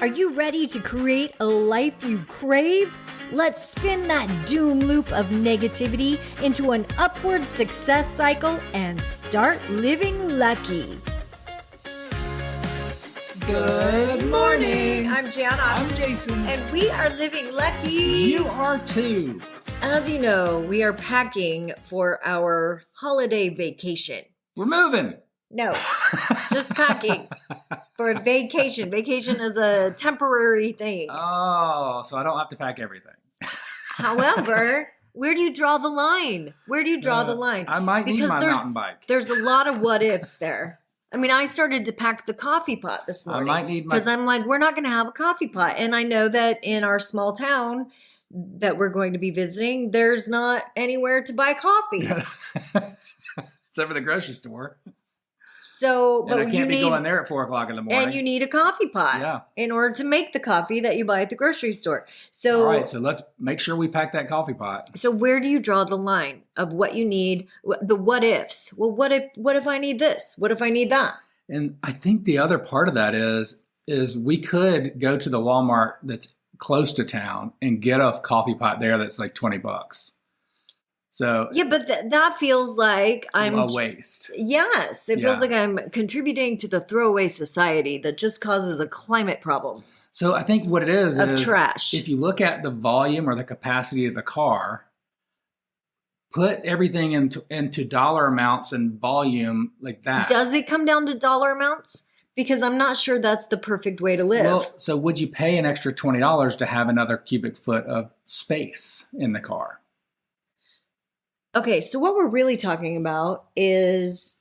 Are you ready to create a life you crave? Let's spin that doom loop of negativity into an upward success cycle and start living lucky. Good morning. I'm Jana. I'm Jason. And we are living lucky. You are too. As you know, we are packing for our holiday vacation. We're moving. No, just packing for vacation. Vacation is a temporary thing. Oh, so I don't have to pack everything. However, where do you draw the line? Where do you draw the line? I might need my mountain bike. There's a lot of what ifs there. I mean, I started to pack the coffee pot this morning. I might need my... Because I'm like, we're not going to have a coffee pot. And I know that in our small town that we're going to be visiting, there's not anywhere to buy coffee. Except for the grocery store. So, but and I can't be going there at 4 o'clock in the morning. And you need a coffee pot in order to make the coffee that you buy at the grocery store. So, all right, so let's make sure we pack that coffee pot. So where do you draw the line of what you need, the what ifs? Well, what if I need this? What if I need that? And I think the other part of that is we could go to the Walmart that's close to town and get a coffee pot there that's like $20. So yeah, but that feels like I'm a waste. Yes, it feels like I'm contributing to the throwaway society that just causes a climate problem. So I think what it is trash. If you look at the volume or the capacity of the car, put everything into dollar amounts and volume like that. Does it come down to dollar amounts? Because I'm not sure that's the perfect way to live. Well, so would you pay an extra $20 to have another cubic foot of space in the car? Okay, so what we're really talking about is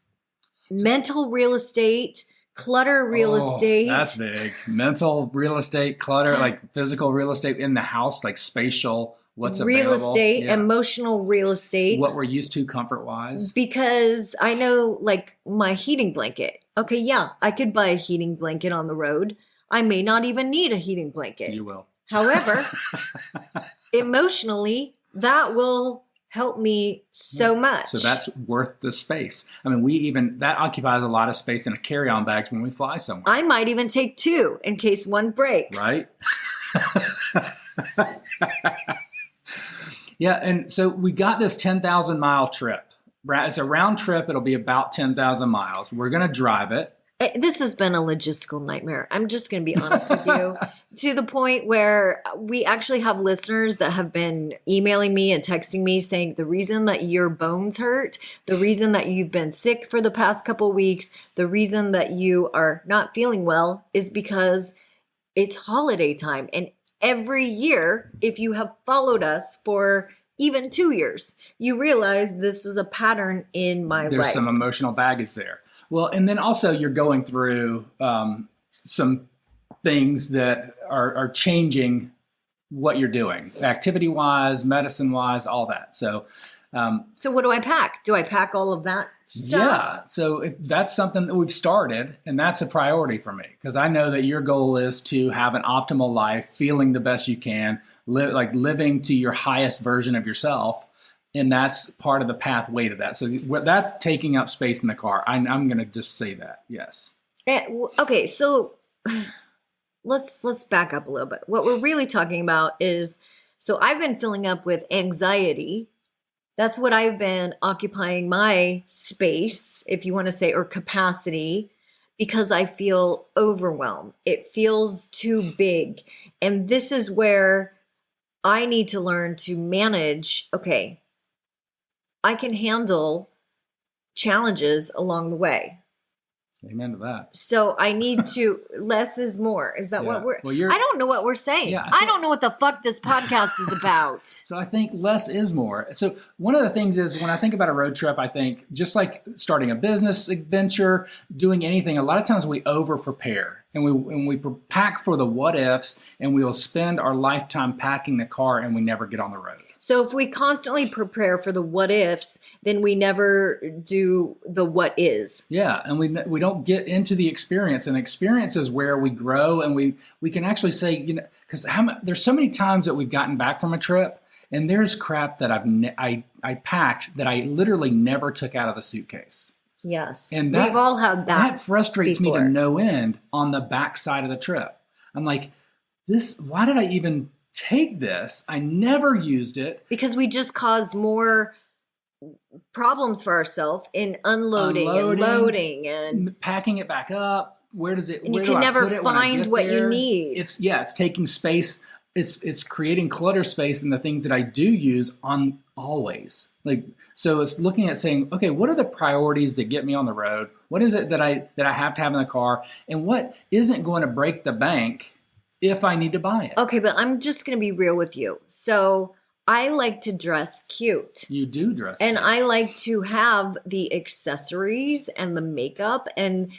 mental real estate, clutter real estate. That's big. Mental real estate, clutter, like physical real estate in the house, like spatial, what's real available. Estate, emotional real estate. What we're used to comfort-wise. Because I know, like, my heating blanket. Okay, yeah, I could buy a heating blanket on the road. I may not even need a heating blanket. You will. However, emotionally, that will help me so much. So that's worth the space. I mean, that occupies a lot of space in a carry-on bags when we fly somewhere. I might even take 2 in case one breaks. Right? Yeah, and so we got this 10,000 mile trip. It's a round trip. It'll be about 10,000 miles. We're going to drive it. This has been a logistical nightmare. I'm just going to be honest with you, to the point where we actually have listeners that have been emailing me and texting me saying the reason that your bones hurt, the reason that you've been sick for the past couple of weeks, the reason that you are not feeling well is because it's holiday time. And every year, if you have followed us for even 2 years, you realize this is a pattern in my life. There's some emotional baggage there. Well, and then also you're going through some things that are changing what you're doing, activity-wise, medicine-wise, all that. So what do I pack? Do I pack all of that stuff? Yeah. So if that's something that we've started, and that's a priority for me because I know that your goal is to have an optimal life, feeling the best you can, living to your highest version of yourself. And that's part of the pathway to that. So that's taking up space in the car. I'm going to just say that. Yes. Okay. So let's back up a little bit. What we're really talking about is, so I've been filling up with anxiety. That's what I've been occupying my space, if you want to say, or capacity, because I feel overwhelmed. It feels too big. And this is where I need to learn to manage, okay, I can handle challenges along the way. Amen to that. So I need to, less is more. Is that what we're, I don't know what we're saying. Yeah, I don't know what the fuck this podcast is about. So I think less is more. So one of the things is when I think about a road trip, I think just like starting a business adventure, doing anything, a lot of times we over prepare and we pack for the what ifs and we'll spend our lifetime packing the car and we never get on the road. So if we constantly prepare for the what ifs, then we never do the what is. Yeah, and we don't get into the experience, and experience is where we grow, and we can actually say, you know, because there's so many times that we've gotten back from a trip, and there's crap that I packed that I literally never took out of the suitcase. Yes, and we've all had that. That frustrates me to no end on the back side of the trip. I'm like, why did I even take this? I never used it. Because we just caused more problems for ourselves in unloading and loading and packing it back up. Where does it? And where you do can I never put it when I find get what you there? need. It's taking space. It's creating clutter space in the things that I do use on always. Like, so it's looking at saying, okay, what are the priorities that get me on the road? What is it that I have to have in the car? And what isn't going to break the bank if I need to buy it? Okay, but I'm just going to be real with you. So I like to dress cute. You do dress and cute. I like to have the accessories and the makeup. And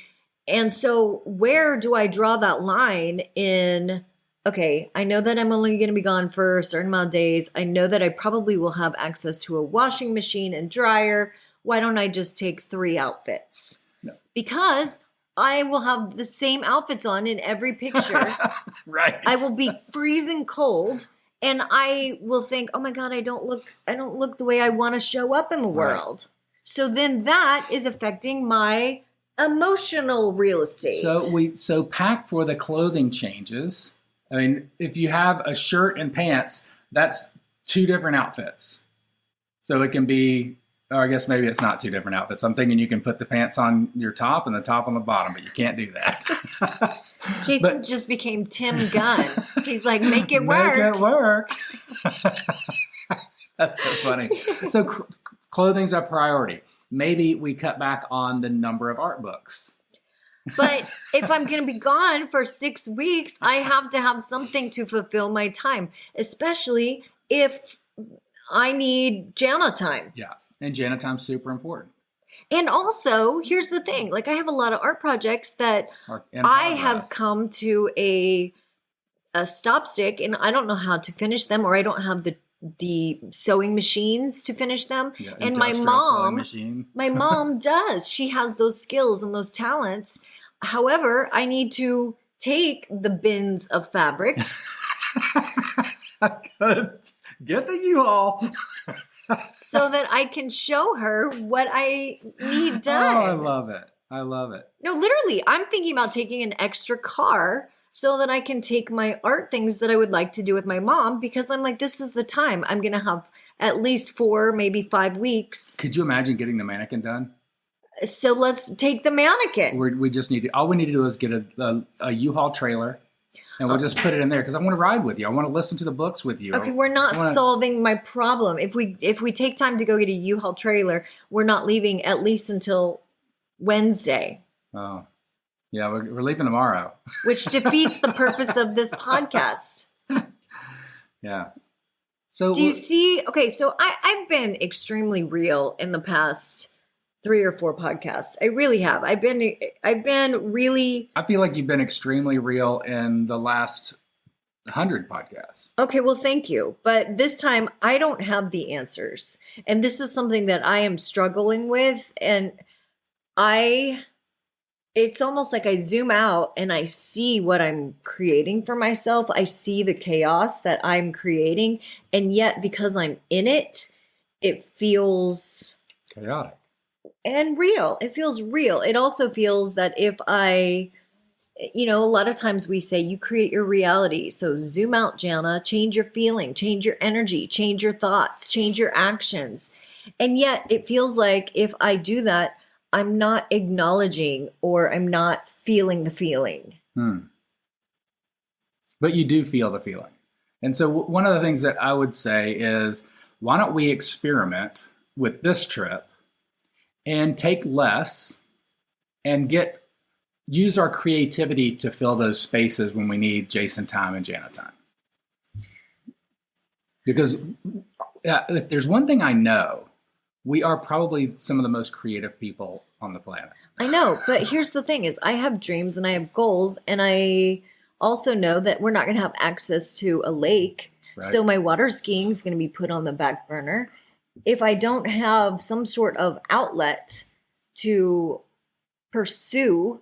so where do I draw that line in, okay, I know that I'm only going to be gone for a certain amount of days. I know that I probably will have access to a washing machine and dryer. Why don't I just take 3 outfits? No. Because I will have the same outfits on in every picture. Right. I will be freezing cold and I will think, "Oh my God, I don't look the way I want to show up in the world." Right. So then that is affecting my emotional real estate. So pack for the clothing changes. I mean, if you have a shirt and pants, that's 2 different outfits. So it can be, or I guess maybe it's not 2 different outfits. I'm thinking you can put the pants on your top and the top on the bottom, but you can't do that. Jason just became Tim Gunn. He's like, make it work. Make it work. That's so funny. So clothing's a priority. Maybe we cut back on the number of art books. But if I'm going to be gone for 6 weeks, I have to have something to fulfill my time, especially if I need Jana time. Yeah. And Jana time's super important. And also, here's the thing. Like, I have a lot of art projects that I have come to a stop stick, and I don't know how to finish them, or I don't have the sewing machines to finish them. Yeah, and my mom does. She has those skills and those talents. However, I need to take the bins of fabric. Get the U-Haul. So that I can show her what I need done. Oh, I love it. No, literally, I'm thinking about taking an extra car so that I can take my art things that I would like to do with my mom, because I'm like, this is the time. I'm going to have at least 4, maybe 5 weeks. Could you imagine getting the mannequin done? So let's take the mannequin. We just need to, all we need to do is get a U-Haul trailer, and we'll just put it in there, because I want to ride with you. I want to listen to the books with you. Okay, we're not solving my problem. If we take time to go get a U-Haul trailer, we're not leaving at least until Wednesday. Oh, yeah, we're leaving tomorrow. Which defeats the purpose of this podcast. Yeah. So do you see? Okay, so I've been extremely real in the past 3 or 4 podcasts. I really have. I've been really. I feel like you've been extremely real in the last 100 podcasts. Okay, well, thank you. But this time I don't have the answers. And this is something that I am struggling with. And it's almost like I zoom out and I see what I'm creating for myself. I see the chaos that I'm creating. And yet, because I'm in it, it feels chaotic. And real. It feels real. It also feels that if a lot of times we say you create your reality. So zoom out, Jana, change your feeling, change your energy, change your thoughts, change your actions. And yet it feels like if I do that, I'm not acknowledging or I'm not feeling the feeling. But you do feel the feeling. And so one of the things that I would say is, why don't we experiment with this trip and take less and use our creativity to fill those spaces when we need Jason time and Jana time. Because if there's one thing I know, we are probably some of the most creative people on the planet. I know, but here's the thing is I have dreams and I have goals, and I also know that we're not going to have access to a lake. Right. So my water skiing is going to be put on the back burner. If I don't have some sort of outlet to pursue,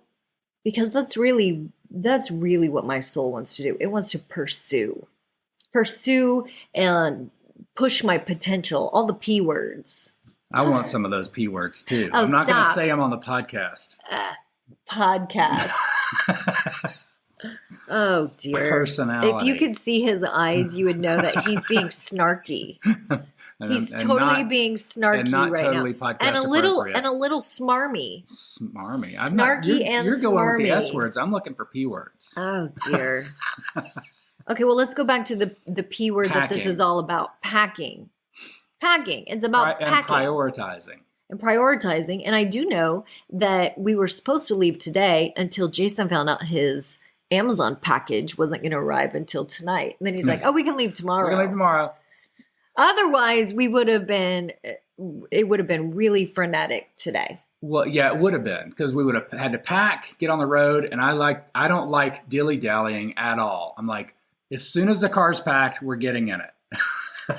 because that's really what my soul wants to do. It wants to pursue and push my potential, all the P words. I want some of those P words too. I'm not going to say them on the podcast. Podcast. Oh dear. personality. If you could see his eyes, you would know that he's being snarky. He's totally being snarky right totally now. And a little smarmy. Smarmy. Snarky and you're going smarmy. with the S words. I'm looking for P words. Oh dear. Okay, well, let's go back to the P word that this is all about. Packing. It's about packing. And prioritizing. And I do know that we were supposed to leave today until Jason found out his Amazon package wasn't going to arrive until tonight. And then he's like, oh, we can leave tomorrow. We're going to leave tomorrow. Otherwise, it would have been really frenetic today. Well, yeah, it would have been because we would have had to pack, get on the road. And I don't like dilly-dallying at all. I'm like, as soon as the car's packed, we're getting in it.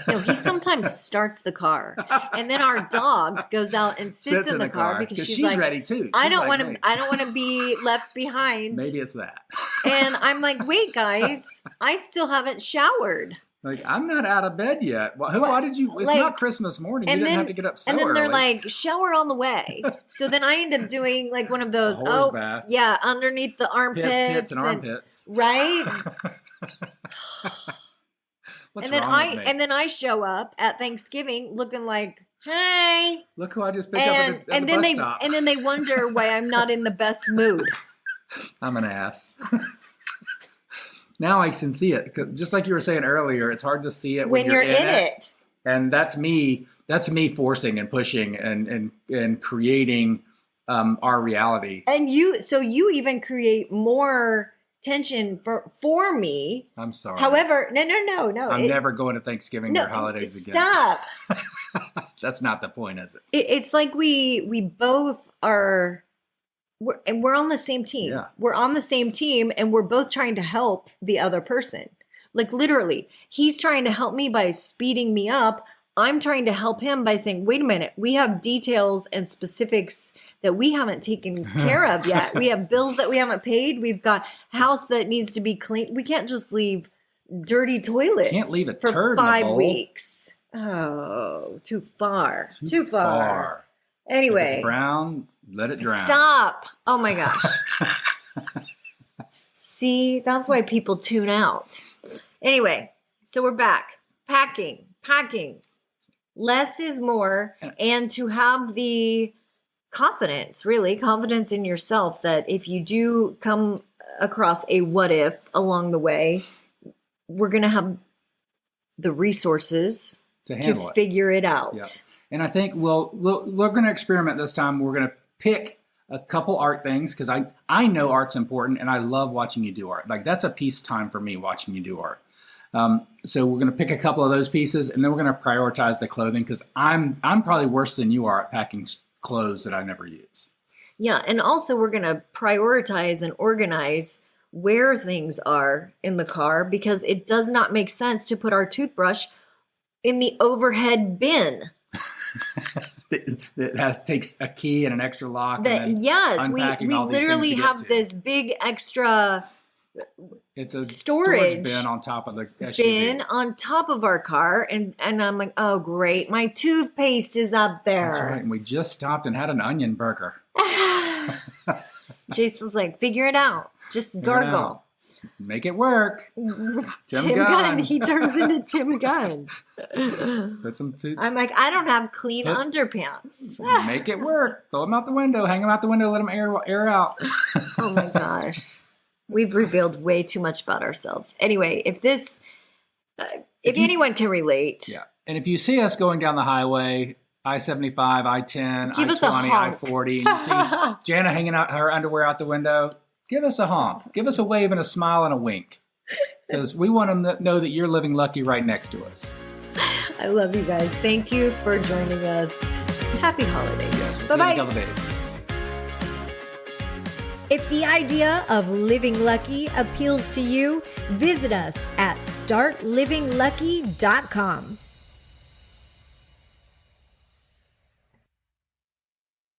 No, he sometimes starts the car, and then our dog goes out and sits in the car because she's like, ready too. I don't want to be left behind. Maybe it's that. And I'm like, wait, guys, I still haven't showered. Like, I'm not out of bed yet. Why did you? It's not Christmas morning. You didn't have to get up so early. And then they're like, shower on the way. So then I end up doing like one of those. Bath. Yeah, underneath the armpits, tits and armpits, right? What's and then wrong with me? And then I show up at Thanksgiving looking like, hey, look who I just picked up at the bus stop. And then they wonder why I'm not in the best mood. I'm an ass. Now I can see it. Just like you were saying earlier, it's hard to see it when you're in it. And that's me forcing and pushing and creating our reality. And you even create more tension for me. I'm sorry. However, no. I'm never going to Thanksgiving or holidays again. Stop. That's not the point, is it? It's like we both are, we're on the same team. Yeah. We're on the same team, and we're both trying to help the other person. Like literally, he's trying to help me by speeding me up. I'm trying to help him by saying, wait a minute, we have details and specifics that we haven't taken care of yet. We have bills that we haven't paid. We've got a house that needs to be cleaned. We can't just leave dirty toilets. Can't leave a for turd in a 5 bowl. weeks. Oh, too far. Too far. Anyway. If it's brown, let it drown. Stop. Oh my gosh. See, that's why people tune out. Anyway, so we're back. Packing. Less is more, and to have the confidence in yourself that if you do come across a what if along the way, we're going to have the resources to figure it out. Yeah. And I think we're going to experiment this time. We're going to pick a couple art things because I know art's important and I love watching you do art. Like that's a peace time for me watching you do art. So we're going to pick a couple of those pieces, and then we're going to prioritize the clothing because I'm probably worse than you are at packing clothes that I never use. Yeah, and also we're going to prioritize and organize where things are in the car because it does not make sense to put our toothbrush in the overhead bin. That takes a key and an extra lock. Yes, we literally have this big extra. It's a storage bin on top of the SUV. On top of our car, and I'm like, oh great, my toothpaste is up there. That's right, and we just stopped and had an onion burger. Jason's like, figure it out, just gargle, make it work. Tim Gunn. He turns into Tim Gunn. Put some food. I'm like, I don't have clean underpants. Make it work. Throw them out the window. Hang them out the window. Let them air out. Oh my gosh. We've revealed way too much about ourselves. Anyway, if anyone can relate. Yeah. And if you see us going down the highway, I-75, I-10, I-20, I-40, and you see Jana hanging out her underwear out the window, give us a honk. Give us a wave and a smile and a wink. Because we want them to know that you're living lucky right next to us. I love you guys. Thank you for joining us. Happy holidays. Yes, we'll see you in a couple days. If the idea of living lucky appeals to you, visit us at startlivinglucky.com.